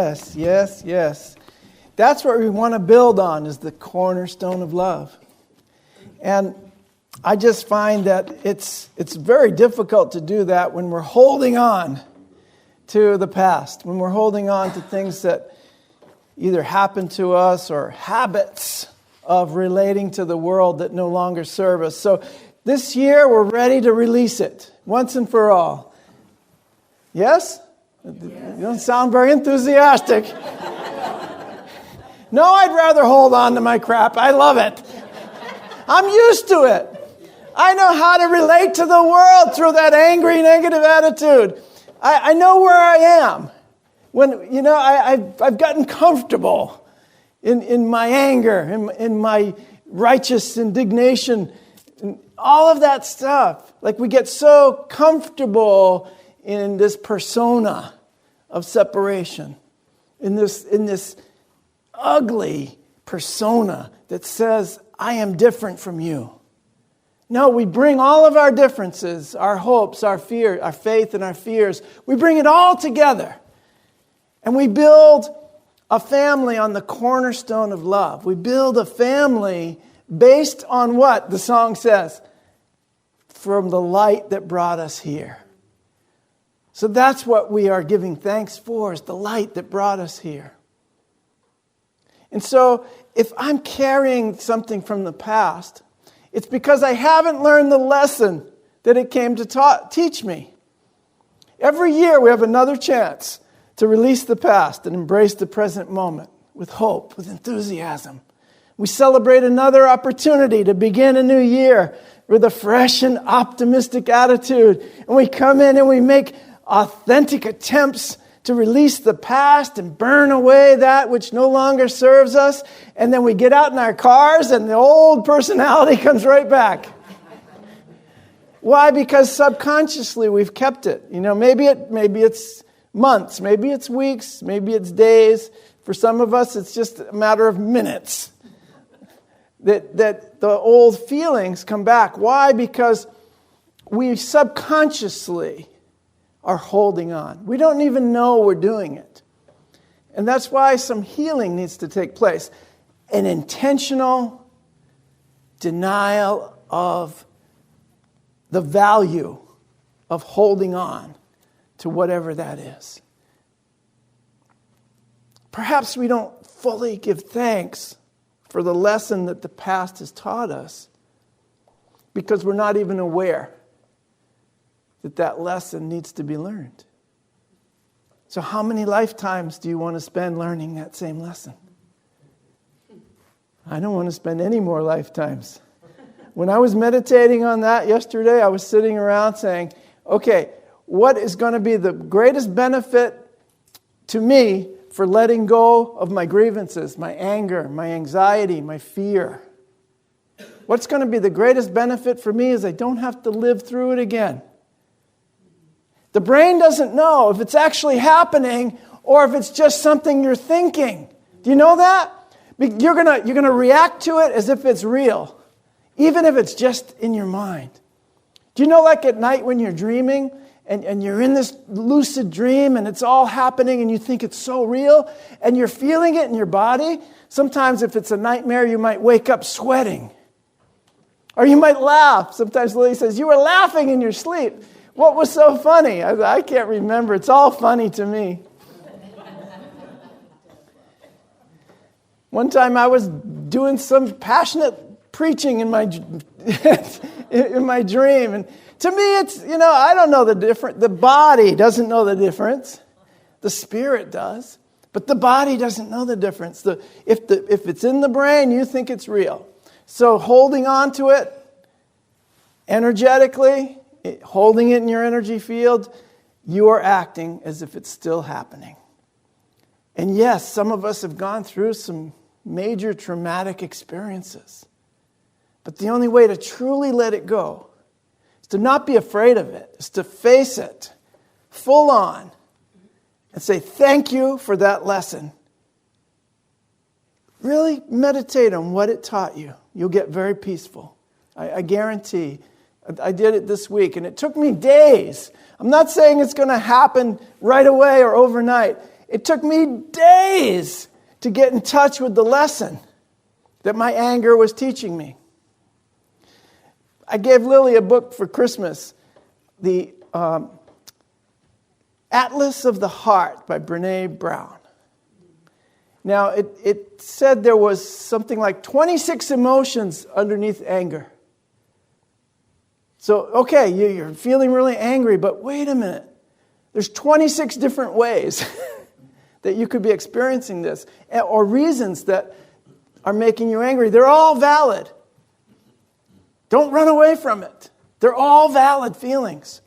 Yes, yes, yes. That's what we want to build on, is the cornerstone of love. And I just find that it's very difficult to do that when we're holding on to the past, when we're holding on to things that either happen to us or habits of relating to the world that no longer serve us. So this year we're ready to release it once and for all. Yes? You don't sound very enthusiastic. No, I'd rather hold on to my crap. I love it. I'm used to it. I know how to relate to the world through that angry, negative attitude. I know where I am. When I've gotten comfortable in my anger, in my righteous indignation, and all of that stuff. Like we get so comfortable in this persona of separation, in this ugly persona that says, I am different from you. No, we bring all of our differences, our hopes, our fear, our faith and our fears, we bring it all together. And we build a family on the cornerstone of love. We build a family based on what the song says, from the light that brought us here. So that's what we are giving thanks for, is the light that brought us here. And so if I'm carrying something from the past, it's because I haven't learned the lesson that it came to teach me. Every year we have another chance to release the past and embrace the present moment with hope, with enthusiasm. We celebrate another opportunity to begin a new year with a fresh and optimistic attitude. And we come in and we make authentic attempts to release the past and burn away that which no longer serves us. And then we get out in our cars and the old personality comes right back. Why? Because subconsciously we've kept it. Maybe it's months, maybe it's weeks, maybe it's days. For some of us, it's just a matter of minutes that the old feelings come back. Why? Because we subconsciously are holding on. We don't even know we're doing it. And that's why some healing needs to take place. An intentional denial of the value of holding on to whatever that is. Perhaps we don't fully give thanks for the lesson that the past has taught us because we're not even aware that lesson needs to be learned. So how many lifetimes do you want to spend learning that same lesson? I don't want to spend any more lifetimes. When I was meditating on that yesterday, I was sitting around saying, okay, what is going to be the greatest benefit to me for letting go of my grievances, my anger, my anxiety, my fear? What's going to be the greatest benefit for me is I don't have to live through it again. The brain doesn't know if it's actually happening or if it's just something you're thinking. Do you know that? You're gonna react to it as if it's real, even if it's just in your mind. Do you know, like at night when you're dreaming and you're in this lucid dream and it's all happening and you think it's so real and you're feeling it in your body? Sometimes if it's a nightmare, you might wake up sweating. Or you might laugh. Sometimes Lily says, you were laughing in your sleep. What was so funny? I can't remember. It's all funny to me. One time I was doing some passionate preaching in my in my dream. And to me, it's, I don't know the difference. The body doesn't know the difference. The spirit does. But the body doesn't know the difference. If it's in the brain, you think it's real. So holding on to it energetically, holding it in your energy field, you are acting as if it's still happening. And yes, some of us have gone through some major traumatic experiences. But the only way to truly let it go is to not be afraid of it, is to face it full on and say, thank you for that lesson. Really meditate on what it taught you. You'll get very peaceful. I guarantee. I did it this week, and it took me days. I'm not saying it's going to happen right away or overnight. It took me days to get in touch with the lesson that my anger was teaching me. I gave Lily a book for Christmas, the Atlas of the Heart by Brené Brown. Now, it said there was something like 26 emotions underneath anger. So, okay, you're feeling really angry, but wait a minute. There's 26 different ways that you could be experiencing this, or reasons that are making you angry. They're all valid. Don't run away from it. They're all valid feelings,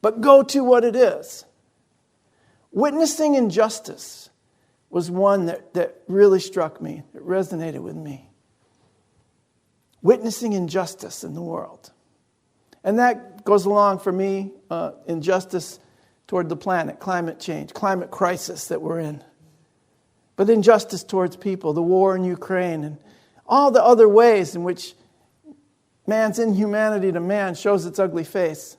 but go to what it is. Witnessing injustice was one that really struck me, that resonated with me. Witnessing injustice in the world. And that goes along for me, injustice toward the planet, climate change, climate crisis that we're in. But injustice towards people, the war in Ukraine, and all the other ways in which man's inhumanity to man shows its ugly face.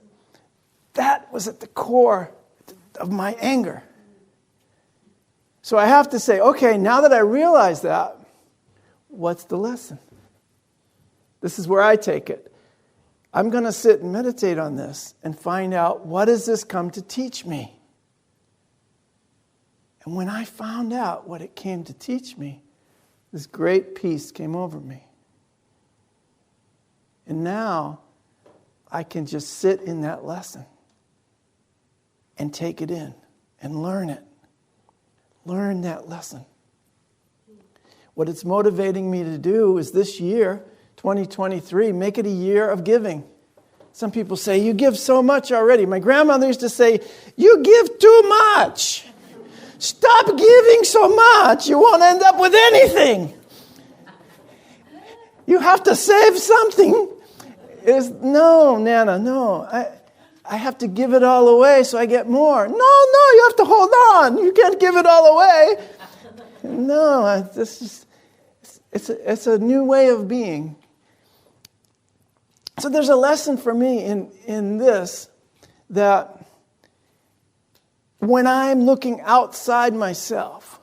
That was at the core of my anger. So I have to say, okay, now that I realize that, what's the lesson? This is where I take it. I'm going to sit and meditate on this and find out, what does this come to teach me? And when I found out what it came to teach me, this great peace came over me. And now I can just sit in that lesson and take it in and learn it. Learn that lesson. What it's motivating me to do is this year, 2023, make it a year of giving. Some people say, you give so much already. My grandmother used to say, you give too much. Stop giving so much. You won't end up with anything. You have to save something. No, Nana, no. I have to give it all away so I get more. No, you have to hold on. You can't give it all away. No, it's a new way of being. So there's a lesson for me in this, that when I'm looking outside myself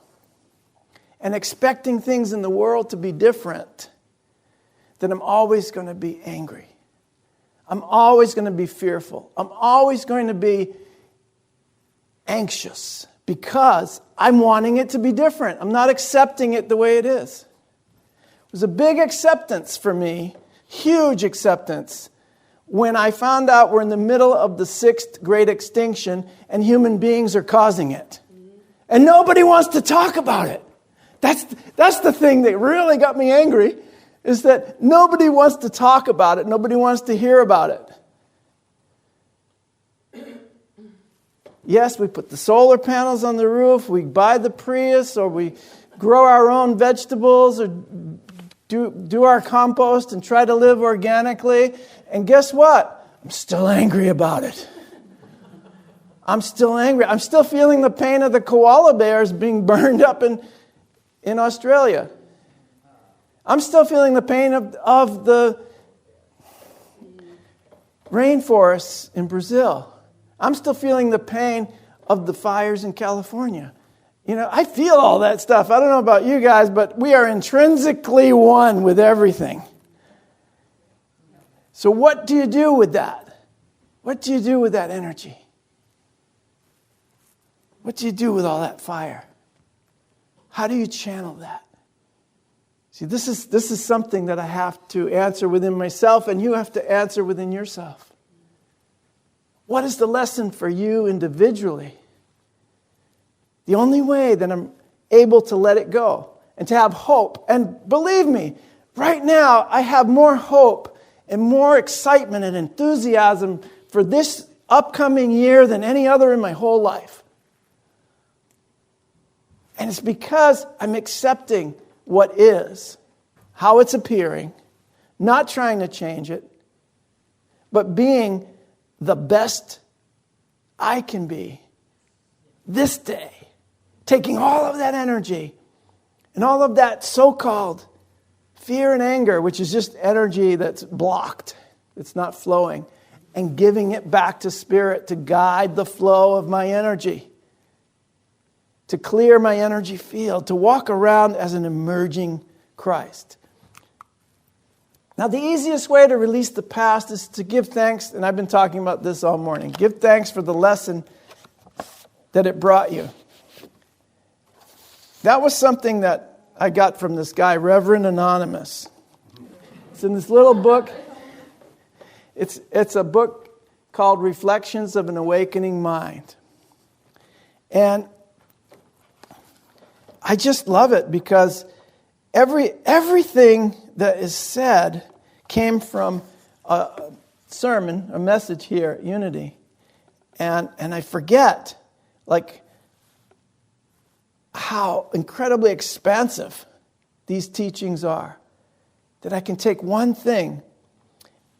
and expecting things in the world to be different, then I'm always going to be angry. I'm always going to be fearful. I'm always going to be anxious because I'm wanting it to be different. I'm not accepting it the way it is. It was a big acceptance for me, huge acceptance, when I found out we're in the middle of the 6th great extinction and human beings are causing it. And nobody wants to talk about it. That's the thing that really got me angry, is that nobody wants to talk about it. Nobody wants to hear about it. Yes, we put the solar panels on the roof, we buy the Prius, or we grow our own vegetables, or do our compost and try to live organically. And guess what? I'm still angry about it. I'm still angry. I'm still feeling the pain of the koala bears being burned up in Australia. I'm still feeling the pain of the rainforests in Brazil. I'm still feeling the pain of the fires in California. I feel all that stuff. I don't know about you guys, but we are intrinsically one with everything. So what do you do with that? What do you do with that energy? What do you do with all that fire? How do you channel that? See, this is something that I have to answer within myself, and you have to answer within yourself. What is the lesson for you individually? The only way that I'm able to let it go and to have hope, and believe me, right now I have more hope and more excitement and enthusiasm for this upcoming year than any other in my whole life. And it's because I'm accepting what is, how it's appearing, not trying to change it, but being the best I can be this day. Taking all of that energy and all of that so-called fear and anger, which is just energy that's blocked, it's not flowing, and giving it back to Spirit to guide the flow of my energy. to clear my energy field, to walk around as an emerging Christ. Now, the easiest way to release the past is to give thanks, and I've been talking about this all morning. Give thanks for the lesson that it brought you. That was something that I got from this guy, Reverend Anonymous. It's in this little book. It's a book called Reflections of an Awakening Mind. And I just love it because everything that is said came from a sermon, a message here at Unity. And I forget, how incredibly expansive these teachings are. That I can take one thing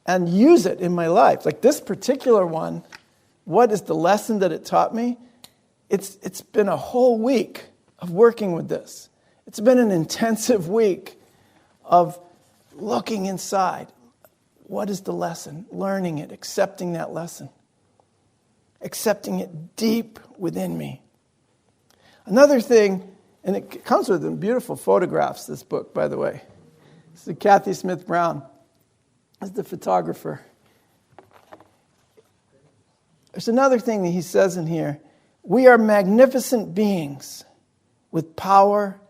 and use it in my life. Like this particular one, what is the lesson that it taught me? It's been a whole week of working with this. It's been an intensive week of looking inside. What is the lesson? Learning it, accepting that lesson. Accepting it deep within me. Another thing, and it comes with beautiful photographs, this book, by the way. This is Kathy Smith Brown. Is the photographer. There's another thing that he says in here. We are magnificent beings with power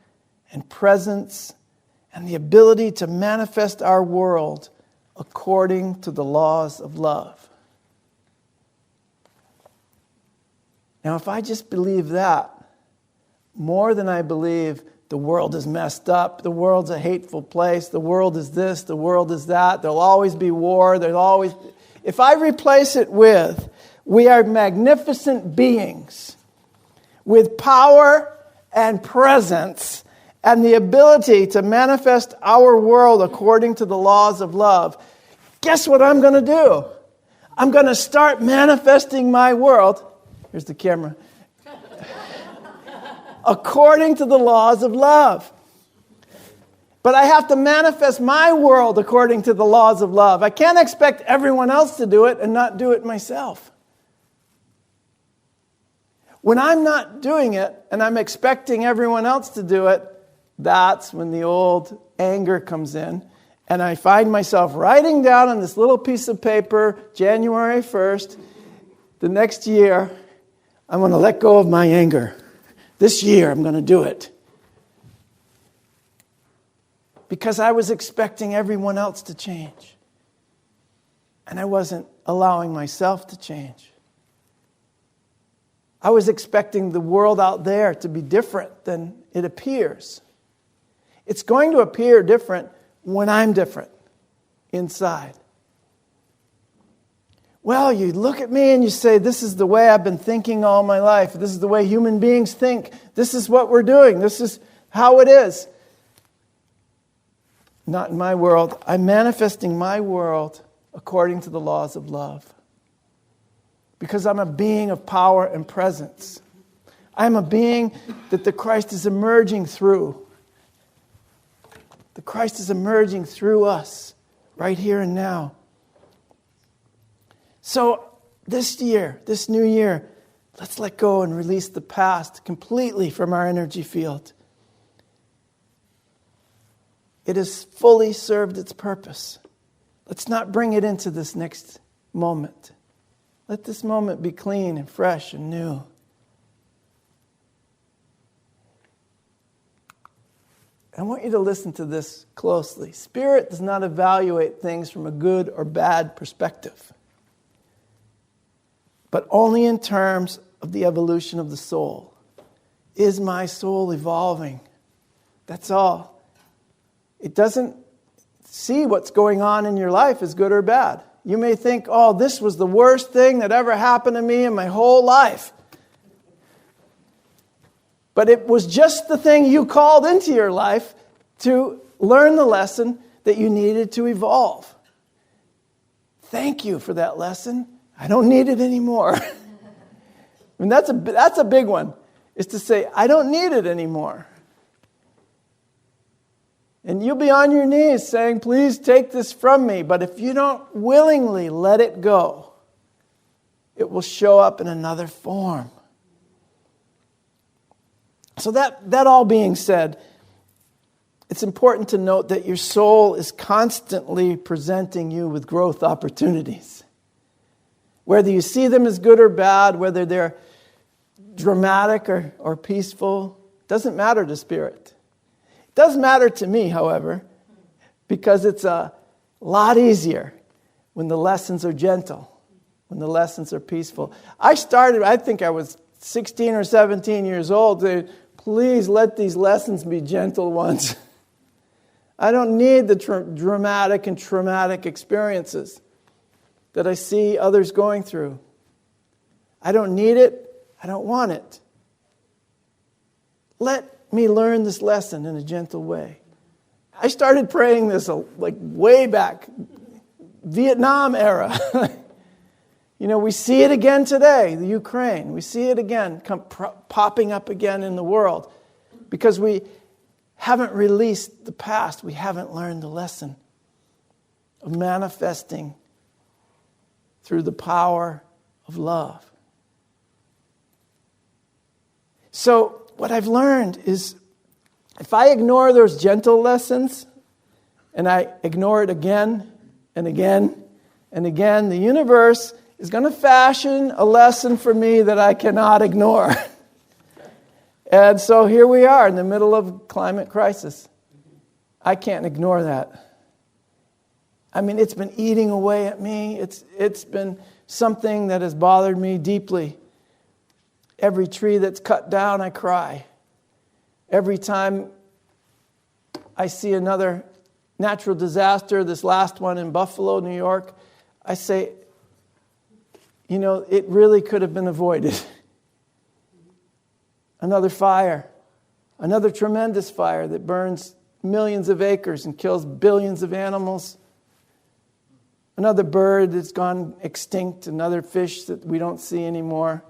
and presence and the ability to manifest our world according to the laws of love. Now, if I just believe that, more than I believe the world is messed up, the world's a hateful place, the world is this, the world is that, there'll always be war, if I replace it with, we are magnificent beings with power and presence and the ability to manifest our world according to the laws of love, guess what I'm going to do? I'm going to start manifesting my world. Here's the camera. According to the laws of love. But I have to manifest my world according to the laws of love. I can't expect everyone else to do it and not do it myself. When I'm not doing it and I'm expecting everyone else to do it, that's when the old anger comes in. And I find myself writing down on this little piece of paper, January 1st, the next year, I'm going to let go of my anger. This year, I'm going to do it. Because I was expecting everyone else to change. And I wasn't allowing myself to change. I was expecting the world out there to be different than it appears. It's going to appear different when I'm different inside. Well, you look at me and you say, this is the way I've been thinking all my life. This is the way human beings think. This is what we're doing. This is how it is. Not in my world. I'm manifesting my world according to the laws of love. Because I'm a being of power and presence. I'm a being that the Christ is emerging through. The Christ is emerging through us right here and now. So this year, this new year, let's let go and release the past completely from our energy field. It has fully served its purpose. Let's not bring it into this next moment. Let this moment be clean and fresh and new. I want you to listen to this closely. Spirit does not evaluate things from a good or bad perspective, but only in terms of the evolution of the soul. Is my soul evolving? That's all. It doesn't see what's going on in your life as good or bad. You may think, oh, this was the worst thing that ever happened to me in my whole life. But it was just the thing you called into your life to learn the lesson that you needed to evolve. Thank you for that lesson. I don't need it anymore. I mean, that's a big one, is to say, I don't need it anymore. And you'll be on your knees saying, please take this from me. But if you don't willingly let it go, it will show up in another form. So that all being said, it's important to note that your soul is constantly presenting you with growth opportunities. Whether you see them as good or bad, whether they're dramatic or peaceful, doesn't matter to Spirit. It does matter to me, however, because it's a lot easier when the lessons are gentle, when the lessons are peaceful. I think I was 16 or 17 years old. Please let these lessons be gentle ones. I don't need the dramatic and traumatic experiences that I see others going through. I don't need it. I don't want it. Let me learn this lesson in a gentle way. I started praying this like way back, Vietnam era. We see it again today, the Ukraine. We see it again popping up again in the world because we haven't released the past. We haven't learned the lesson of manifesting through the power of love. So what I've learned is if I ignore those gentle lessons and I ignore it again and again and again, the universe is going to fashion a lesson for me that I cannot ignore. And so here we are in the middle of climate crisis. I can't ignore that. I mean, it's been eating away at me. It's been something that has bothered me deeply. Every tree that's cut down, I cry. Every time I see another natural disaster, this last one in Buffalo, New York, I say, it really could have been avoided. Another fire, another tremendous fire that burns millions of acres and kills billions of animals. Another bird that's gone extinct, another fish that we don't see anymore.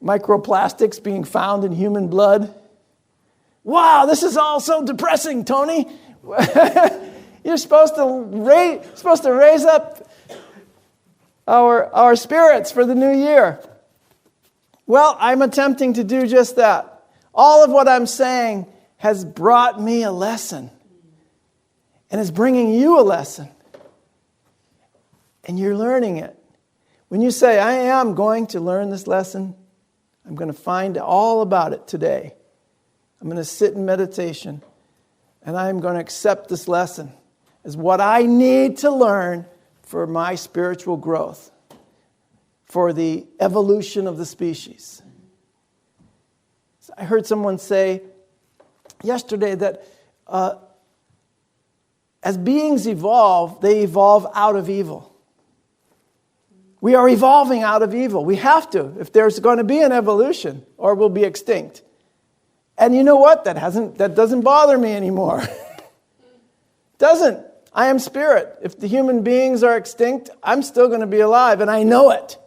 Microplastics being found in human blood. Wow, this is all so depressing, Tony. You're supposed to raise up our spirits for the new year. Well, I'm attempting to do just that. All of what I'm saying has brought me a lesson and is bringing you a lesson. And you're learning it. When you say, I am going to learn this lesson, I'm going to find all about it today. I'm going to sit in meditation and I'm going to accept this lesson as what I need to learn for my spiritual growth, for the evolution of the species. I heard someone say yesterday that as beings evolve, they evolve out of evil. We are evolving out of evil. We have to, if there's going to be an evolution, or we'll be extinct. And you know what? That doesn't bother me anymore. Doesn't. I am spirit. If the human beings are extinct, I'm still going to be alive, and I know it.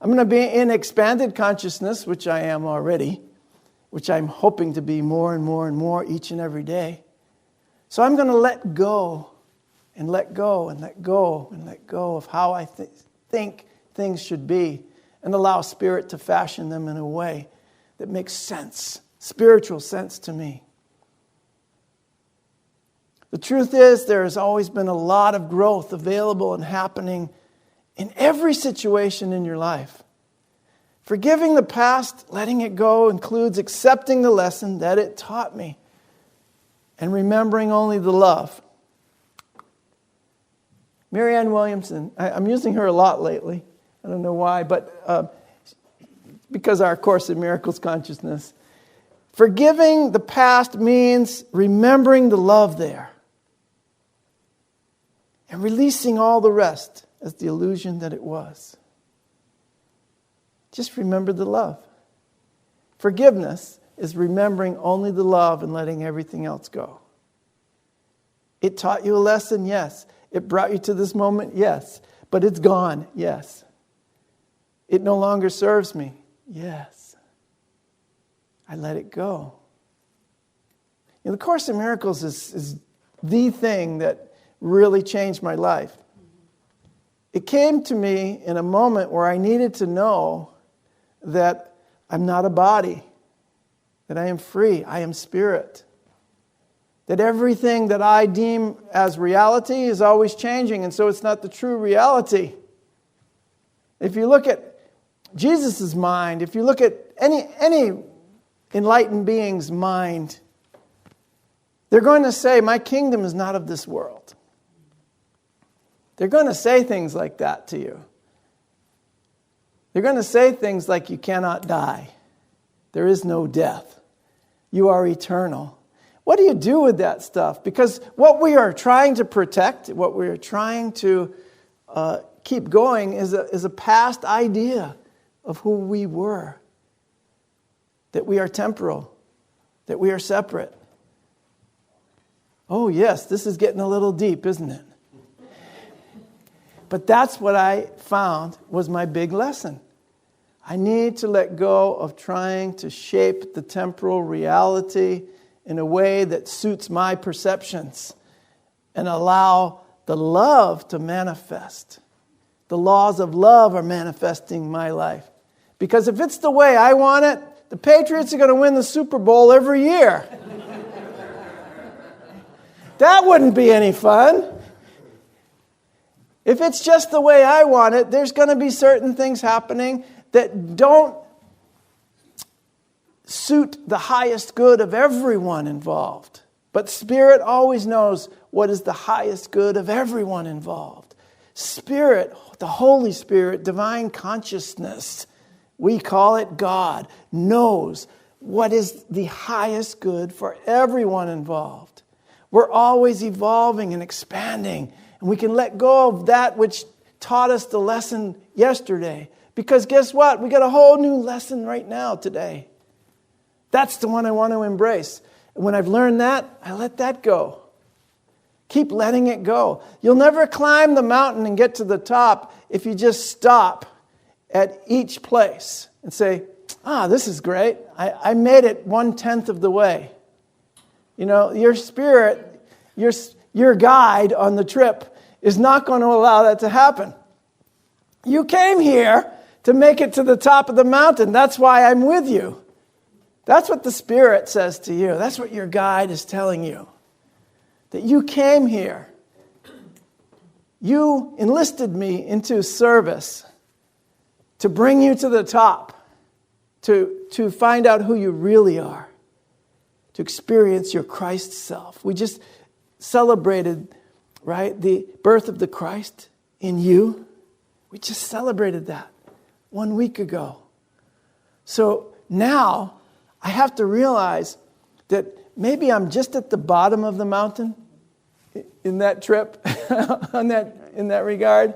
I'm going to be in expanded consciousness, which I am already, which I'm hoping to be more and more and more each and every day. So I'm going to let go and let go and let go and let go of how I think things should be and allow Spirit to fashion them in a way that makes sense, spiritual sense to me. The truth is, there has always been a lot of growth available and happening in every situation in your life. Forgiving the past, letting it go, includes accepting the lesson that it taught me and remembering only the love. Marianne Williamson, I'm using her a lot lately. I don't know why, but because our Course in Miracles consciousness. Forgiving the past means remembering the love there and releasing all the rest as the illusion that it was. Just remember the love. Forgiveness is remembering only the love and letting everything else go. It taught you a lesson, yes. It brought you to this moment, yes. But it's gone, yes. It no longer serves me, yes. I let it go. The Course in Miracles is the thing that really changed my life. It came to me in a moment where I needed to know that I'm not a body. that I am free, I am spirit. That everything that I deem as reality is always changing, and so it's not the true reality. If you look at Jesus' mind, if you look at any enlightened being's mind, they're going to say, my kingdom is not of this world. They're going to say things like that to you. They're going to say things like, you cannot die. There is no death. You are eternal. What do you do with that stuff? Because what we are trying to protect, what we are trying to keep going is a past idea of who we were. That we are temporal. That we are separate. Oh yes, this is getting a little deep, isn't it? But that's what I found was my big lesson. I need to let go of trying to shape the temporal reality in a way that suits my perceptions and allow the love to manifest. The laws of love are manifesting my life. Because if it's the way I want it, the Patriots are going to win the Super Bowl every year. That wouldn't be any fun. If it's just the way I want it, there's going to be certain things happening that don't suit the highest good of everyone involved. But Spirit always knows what is the highest good of everyone involved. Spirit, the Holy Spirit, divine consciousness, we call it God, knows what is the highest good for everyone involved. We're always evolving and expanding, and we can let go of that which taught us the lesson yesterday. Because guess what? We got a whole new lesson right now today. That's the one I want to embrace. And when I've learned that, I let that go. Keep letting it go. You'll never climb the mountain and get to the top if you just stop at each place and say, this is great. I made it 1/10 of the way. You know, your spirit, your guide on the trip is not going to allow that to happen. You came here to make it to the top of the mountain. That's why I'm with you. That's what the Spirit says to you. That's what your guide is telling you. That you came here. You enlisted me into service to bring you to the top, to find out who you really are, to experience your Christ self. We just celebrated, right, the birth of the Christ in you. We just celebrated that 1 week ago. So now I have to realize that maybe I'm just at the bottom of the mountain in that trip, in that regard.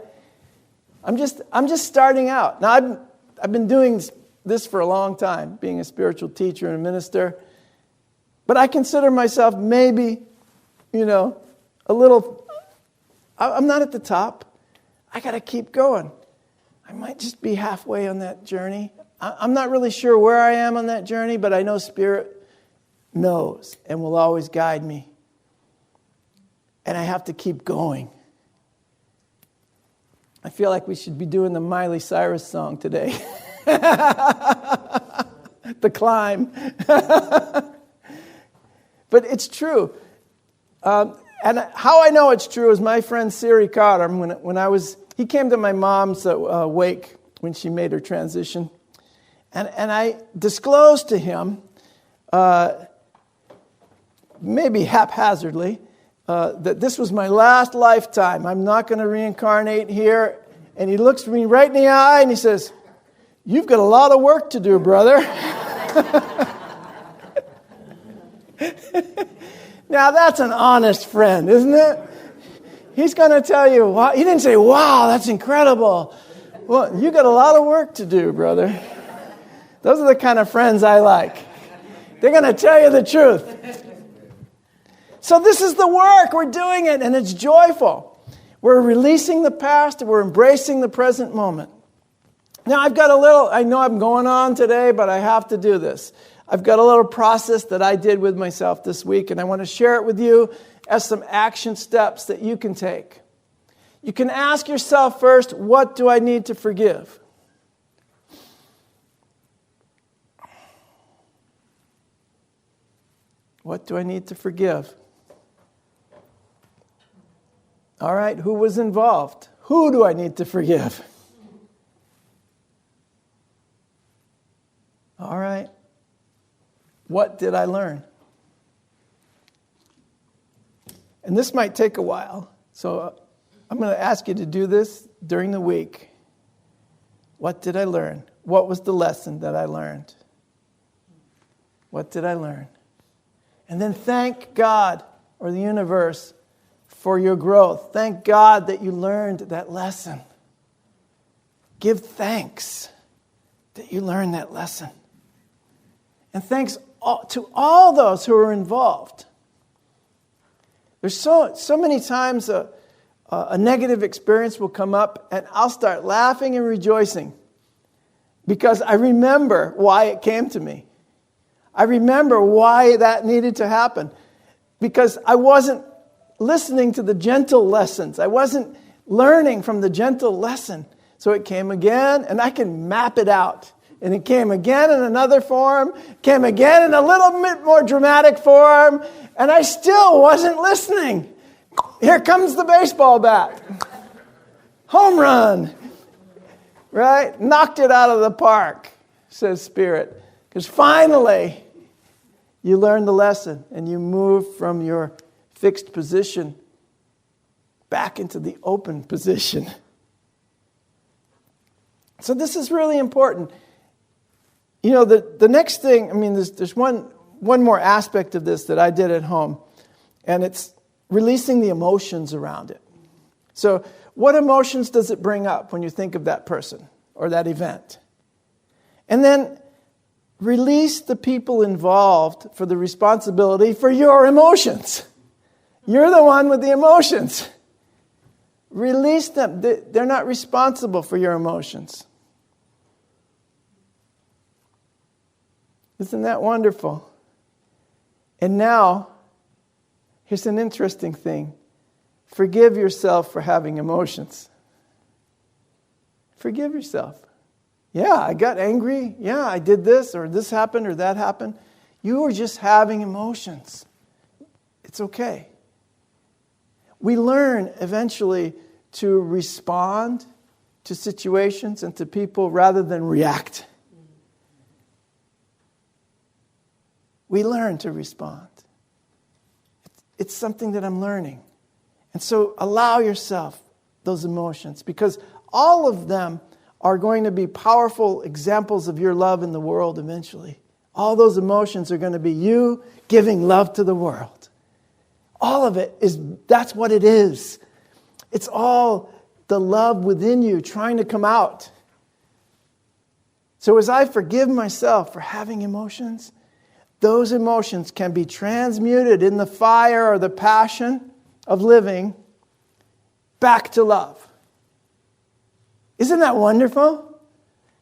I'm just starting out. Now I've been doing this for a long time, being a spiritual teacher and a minister. But I consider myself maybe, a little. I'm not at the top. I got to keep going. I might just be halfway on that journey. I'm not really sure where I am on that journey, but I know Spirit knows and will always guide me. And I have to keep going. I feel like we should be doing the Miley Cyrus song today. The Climb. But it's true. And how I know it's true is my friend Siri Carter, he came to my mom's wake when she made her transition. And I disclosed to him, maybe haphazardly, that this was my last lifetime. I'm not going to reincarnate here. And he looks me right in the eye and he says, "You've got a lot of work to do, brother." Now that's an honest friend, isn't it? He's going to tell you, wow. He didn't say, "Wow, that's incredible." Well, you got a lot of work to do, brother. Those are the kind of friends I like. They're going to tell you the truth. So this is the work. We're doing it, and it's joyful. We're releasing the past, and we're embracing the present moment. Now, I know I'm going on today, but I have to do this. I've got a little process that I did with myself this week, and I want to share it with you as some action steps that you can take. You can ask yourself first, what do I need to forgive? What do I need to forgive? All right, who was involved? Who do I need to forgive? All right, what did I learn? And this might take a while, so I'm going to ask you to do this during the week. What did I learn? What was the lesson that I learned? What did I learn? And then thank God or the universe for your growth. Thank God that you learned that lesson. Give thanks that you learned that lesson. And thanks to all those who are involved. There's so many times a negative experience will come up and I'll start laughing and rejoicing because I remember why it came to me. I remember why that needed to happen because I wasn't listening to the gentle lessons. I wasn't learning from the gentle lesson. So it came again and I can map it out. And it came again in another form, came again in a little bit more dramatic form, and I still wasn't listening. Here comes the baseball bat. Home run. Right? Knocked it out of the park, says Spirit. Because finally, you learn the lesson and you move from your fixed position back into the open position. So this is really important. You know, the next thing, I mean, there's one more aspect of this that I did at home, and it's releasing the emotions around it. So what emotions does it bring up when you think of that person or that event? And then release the people involved for the responsibility for your emotions. You're the one with the emotions. Release them. They're not responsible for your emotions. Isn't that wonderful? And now, here's an interesting thing. Forgive yourself for having emotions. Forgive yourself. Yeah, I got angry. Yeah, I did this or this happened or that happened. You were just having emotions. It's okay. We learn eventually to respond to situations and to people rather than react. We learn to respond. It's something that I'm learning. And so allow yourself those emotions because all of them are going to be powerful examples of your love in the world eventually. All those emotions are going to be you giving love to the world. All of it that's what it is. It's all the love within you trying to come out. So as I forgive myself for having emotions, those emotions can be transmuted in the fire or the passion of living back to love. Isn't that wonderful?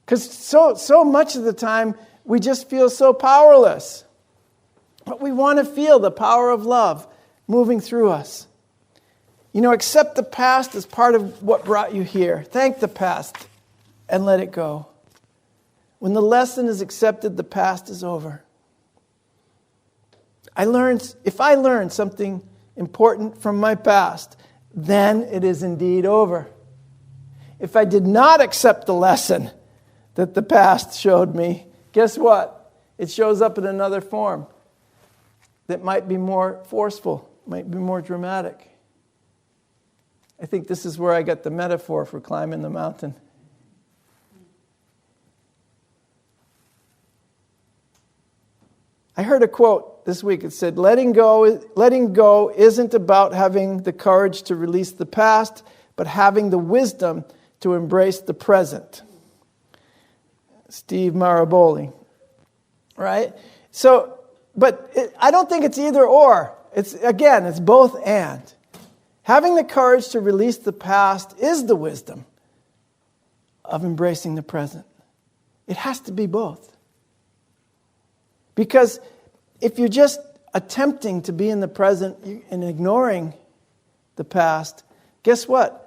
Because so much of the time we just feel so powerless. But we want to feel the power of love moving through us. You know, accept the past as part of what brought you here. Thank the past and let it go. When the lesson is accepted, the past is over. If I learned something important from my past, then it is indeed over. If I did not accept the lesson that the past showed me, guess what? It shows up in another form that might be more forceful, might be more dramatic. I think this is where I got the metaphor for climbing the mountain. I heard a quote this week. It said, letting go isn't about having the courage to release the past, but having the wisdom to embrace the present. Steve Maraboli. Right? So, I don't think it's either or. It's both and. Having the courage to release the past is the wisdom of embracing the present. It has to be both. Because if you're just attempting to be in the present and ignoring the past, guess what?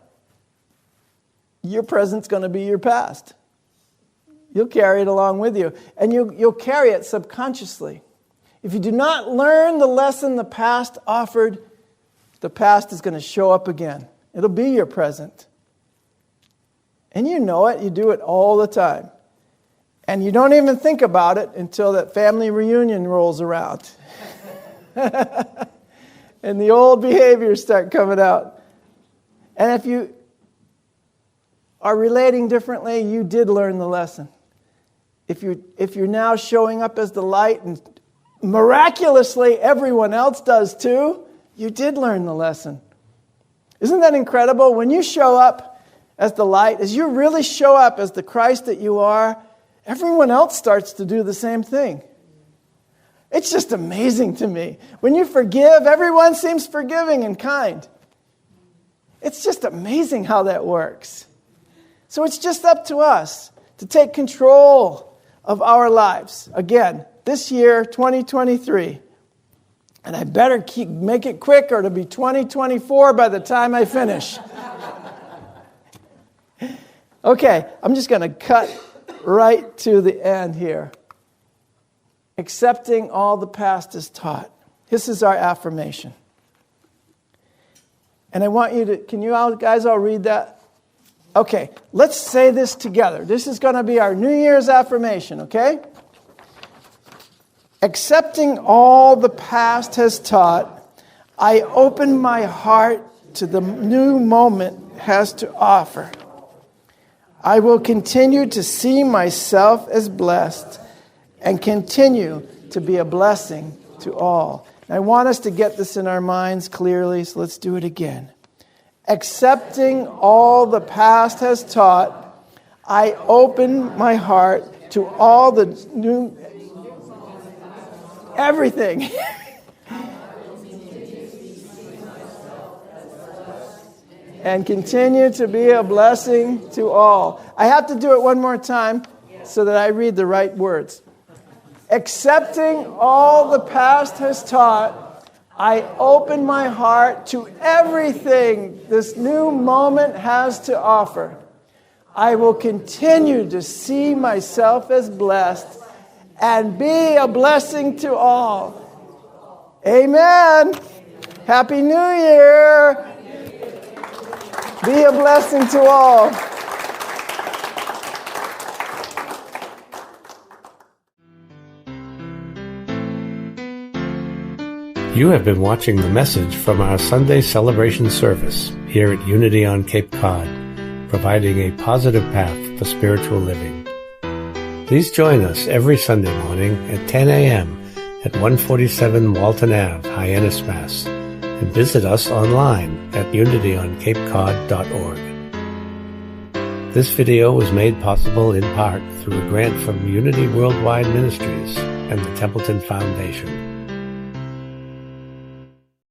Your present's going to be your past. You'll carry it along with you. And you'll carry it subconsciously. If you do not learn the lesson the past offered, the past is going to show up again. It'll be your present. And you know it. You do it all the time. And you don't even think about it until that family reunion rolls around. And the old behaviors start coming out. And if you are relating differently, you did learn the lesson. If you're now showing up as the light and miraculously everyone else does too, you did learn the lesson. Isn't that incredible? When you show up as the light, as you really show up as the Christ that you are, everyone else starts to do the same thing. It's just amazing to me. When you forgive, everyone seems forgiving and kind. It's just amazing how that works. So it's just up to us to take control of our lives. Again, this year, 2023. And I better make it quick or it'll be 2024 by the time I finish. Okay, I'm just going to cut right to the end here. Accepting all the past is taught. This is our affirmation. And I want you to, can you guys all read that? Okay, let's say this together. This is going to be our New Year's affirmation, okay? Accepting all the past has taught, I open my heart to the new moment has to offer. I will continue to see myself as blessed and continue to be a blessing to all. And I want us to get this in our minds clearly, so let's do it again. Accepting all the past has taught, I open my heart to all the new... everything. And continue to be a blessing to all. I have to do it one more time so that I read the right words. Accepting all the past has taught, I open my heart to everything this new moment has to offer. I will continue to see myself as blessed and be a blessing to all. Amen. Happy New Year. Be a blessing to all. You have been watching the message from our Sunday celebration service here at Unity on Cape Cod, providing a positive path for spiritual living. Please join us every Sunday morning at 10 a.m. at 147 Walton Ave, Hyannis, Mass., and visit us online at unityoncapecod.org. This video was made possible in part through a grant from Unity Worldwide Ministries and the Templeton Foundation.